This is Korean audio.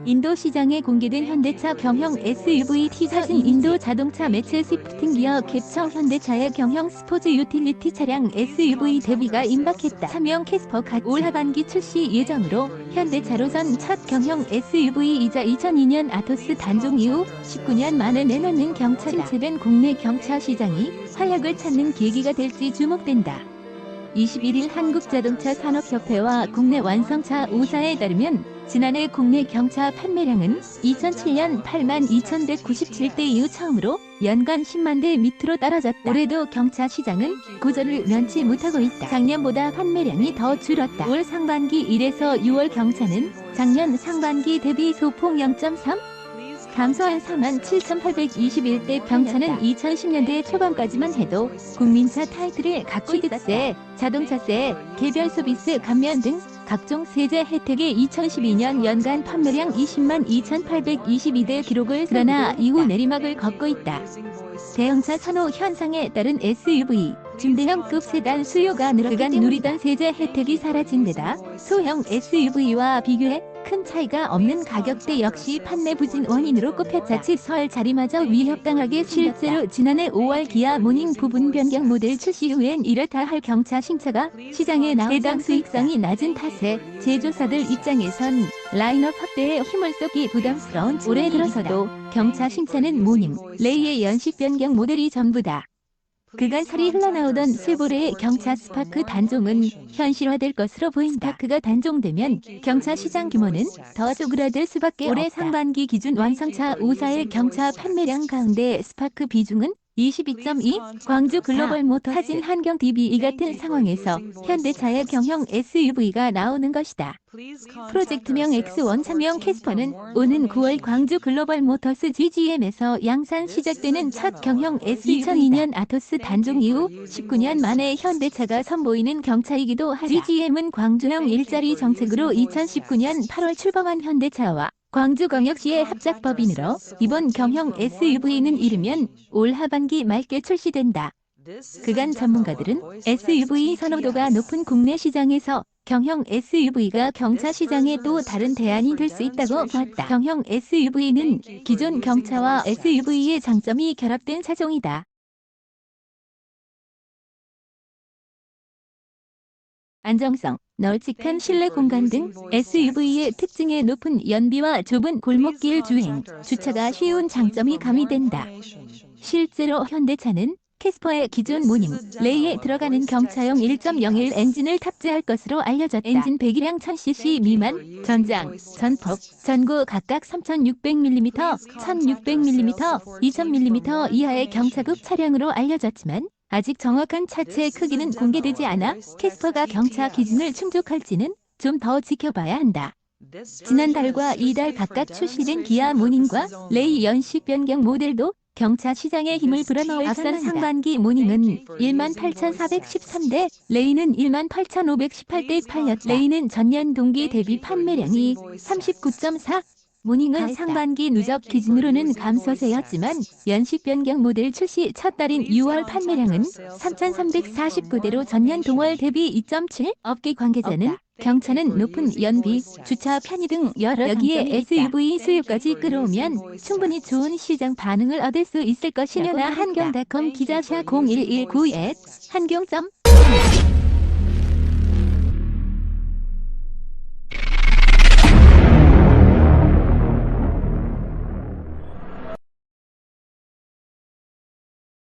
인도 시장에 공개된 현대차 경형 SUV T4는 인도 자동차 매체 스위프팅 기어 캡처 현대차의 경형 스포츠 유틸리티 차량 SUV 데뷔가 임박했다. 차명 캐스퍼가 올 하반기 출시 예정으로 현대차로선 첫 경형 SUV이자 2002년 아토스 단종 이후 19년 만에 내놓는 경차다. 침체된 국내 경차 시장이 활약을 찾는 계기가 될지 주목된다. 21일 한국자동차산업협회와 국내 완성차 5사에 따르면 지난해 국내 경차 판매량은 2007년 82,197대 이후 처음으로 연간 10만 대 밑으로 떨어졌다. 올해도 경차 시장은 고전을 면치 못하고 있다. 작년보다 판매량이 더 줄었다. 올 상반기 1에서 6월 경차는 작년 상반기 대비 소폭 0.3? 감소한 47,821대 경차는 2010년대 초반까지만 해도 국민차 타이틀을 갖고 취득세, 자동차세, 개별 소비세 감면 등 각종 세제 혜택의 2012년 연간 판매량 20만 2,822대 기록을 그러나 이후 내리막을 걷고 있다. 대형차 선호 현상에 따른 SUV, 중대형급 세단 수요가 늘어 그간 누리던 세제 혜택이 사라진 데다 소형 SUV와 비교해 큰 차이가 없는 가격대 역시 판매 부진 원인으로 꼽혔다. 자칫 설 자리마저 위협당하게 실제로 지난해 5월 기아 모닝 부분 변경 모델 출시 후엔 이렇다 할 경차 신차가 시장에 나오자 해당 수익성이 낮은 탓에 제조사들 입장에선 라인업 확대에 힘을 쏟기 부담스러운 올해 들어서도 경차 신차는 모닝, 레이의 연식 변경 모델이 전부다. 그간 설이 흘러나오던 쉐보레의 경차 스파크 단종은 현실화될 것으로 보인다. 스파크가 단종되면 경차 시장 규모는 더 쪼그라들 수밖에 올해 없다. 상반기 기준 완성차 5사의 경차 판매량 가운데 스파크 비중은 22.2, 광주 글로벌 모터 사진 한경 DBE 같은 상황에서 현대차의 경형 SUV가 나오는 것이다. 프로젝트명 X1 차명 캐스퍼는 오는 9월 광주 글로벌 모터스 GGM에서 양산 시작되는 첫 경형 SUV이다. 2002년 아토스 단종 이후 19년 만에 현대차가 선보이는 경차이기도 하다. GGM은 광주형 일자리 정책으로 2019년 8월 출범한 현대차와 광주광역시의 합작법인으로 이번 경형 SUV는 이르면 올 하반기 말께 출시된다. 그간 전문가들은 SUV 선호도가 높은 국내 시장에서 경형 SUV가 경차 시장의 또 다른 대안이 될 수 있다고 보았다. 경형 SUV는 기존 경차와 SUV의 장점이 결합된 차종이다. 안정성, 널찍한 실내 공간 등 SUV의 특징에 높은 연비와 좁은 골목길 주행, 주차가 쉬운 장점이 가미된다. 실제로 현대차는 캐스퍼의 기존 모닝, 레이에 들어가는 경차용 1.01 엔진을 탑재할 것으로 알려졌다. 엔진 배기량 1000cc 미만, 전장, 전폭, 전고 각각 3600mm, 1600mm, 2000mm 이하의 경차급 차량으로 알려졌지만 아직 정확한 차체 크기는 공개되지 않아 캐스퍼가 경차 기준을 충족할지는 좀 더 지켜봐야 한다. 지난달과 이달 각각 출시된 기아 모닝과 레이 연식 변경 모델도 경차 시장에 힘을 불어넣을 앞선 상반기 모닝은 18,413대, 레이는 18,518대 팔렸다. 레이는 전년 동기 대비 판매량이 39.4, 모닝은 상반기 누적 기준으로는 감소세였지만 연식 변경 모델 출시 첫 달인 6월 판매량은 3,349대로 전년 동월 대비 2.7. 업계 관계자는 경차는 높은 연비, 주차 편의 등 여기에 SUV 수요까지 끌어오면 충분히 좋은 시장 반응을 얻을 수 있을 것이려나 한경닷컴 기자샤 0119@ 한경.